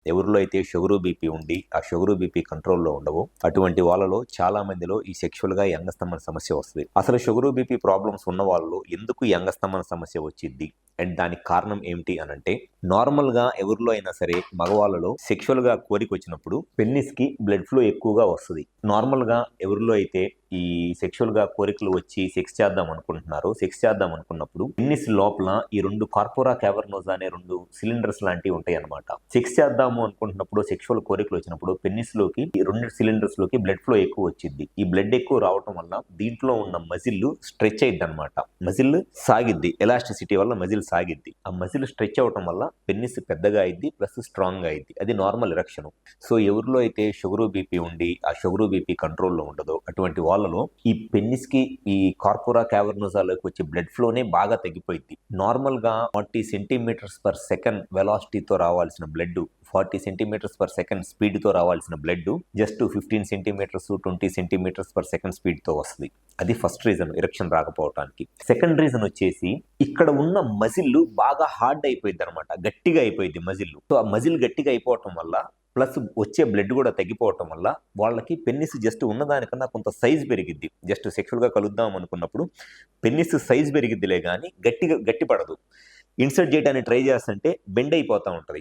ఎవరిలో అయితే sugar BP ఉండి ఆ షుగరు బీపీ కంట్రోల్లో ఉండవు అటువంటి వాళ్ళలో చాలా మందిలో ఈ సెక్షువల్గా ఈ అంగస్తంభన సమస్య వస్తుంది. అసలు షుగరు బీపీ ప్రాబ్లమ్స్ ఉన్న వాళ్ళు ఎందుకు ఈ అంగస్తంభన సమస్య వచ్చింది అండ్ దానికి కారణం ఏమిటి అని అంటే, నార్మల్గా ఎవరిలో అయినా సరే మగవాళ్ళలో సెక్షువల్గా కోరిక వచ్చినప్పుడు పెన్నిస్కి బ్లడ్ ఫ్లో ఎక్కువగా వస్తుంది. నార్మల్గా ఎవరిలో అయితే ఈ సెక్షువల్గా కోరికలు వచ్చి సెక్స్ చేద్దాం అనుకున్నప్పుడు పెన్నిస్ లోపల ఈ రెండు కార్పోరా క్యావర్నోసా అనే రెండు సిలిండర్స్ లాంటివి ఉంటాయి అన్నమాట. సెక్స్ చేద్దాము అనుకుంటున్నప్పుడు సెక్షువల్ కోరికలు వచ్చినప్పుడు పెన్నిస్ లోకి ఈ రెండు సిలిండర్స్ లోకి బ్లడ్ ఫ్లో ఎక్కువ వచ్చింది. ఈ బ్లడ్ ఎక్కువ రావటం వల్ల దీంట్లో ఉన్న మజిల్ స్ట్రెచ్ అయ్యిద్ది అనమాట. మజిల్ సాగిద్ది, ఎలాస్టిసిటీ వల్ల మజిల్ సాగిద్ది. ఆ మజిల్ స్ట్రెచ్ అవటం వల్ల పెన్నిస్ పెద్దగా అయింది, ప్లస్ స్ట్రాంగ్ అయింది. అది నార్మల్ ఎరెక్షన్. సో ఎవరిలో అయితే షుగరు బీపీ ఉండి ఆ షుగరు బీపీ కంట్రోల్లో ఉండదో అటువంటి వాళ్ళలో ఈ పెన్నిస్ కి ఈ కార్పోరా క్యావర్నోసాలోకి వచ్చే బ్లడ్ ఫ్లోనే బాగా తగ్గిపోయింది. నార్మల్ గా 40 సెంటీమీటర్స్ పర్ సెకండ్ వెలాసిటీతో రావాల్సిన blood, 40 centimetres per second speed తో రావాల్సిన blood just 15 centimetres 20 centimetres per second speed తో వస్తుంది. అది ఫస్ట్ రీజన్ ఎరెక్షన్ రాకపోవటానికి. సెకండ్ రీజన్ వచ్చేసి ఇక్కడ ఉన్న మజిల్ బాగా హార్డ్ అయిపోయింది అనమాట, గట్టిగా అయిపోయింది మజిల్. సో ఆ మజిల్ గట్టిగా అయిపోవటం వల్ల ప్లస్ వచ్చే బ్లడ్ కూడా తగ్గిపోవటం వల్ల వాళ్ళకి పెన్నిస్ జస్ట్ ఉన్నదానికన్నా కొంత సైజ్ పెరిగిద్ది. జస్ట్ సెక్షువల్గా కలుద్దాం అనుకున్నప్పుడు పెన్నిస్ సైజ్ పెరిగిద్దిలే కానీ గట్టి పడదు. ఇన్సర్ట్ చేయడానికి ట్రై చేస్తుంటే బెండ్ అయిపోతూ ఉంటుంది.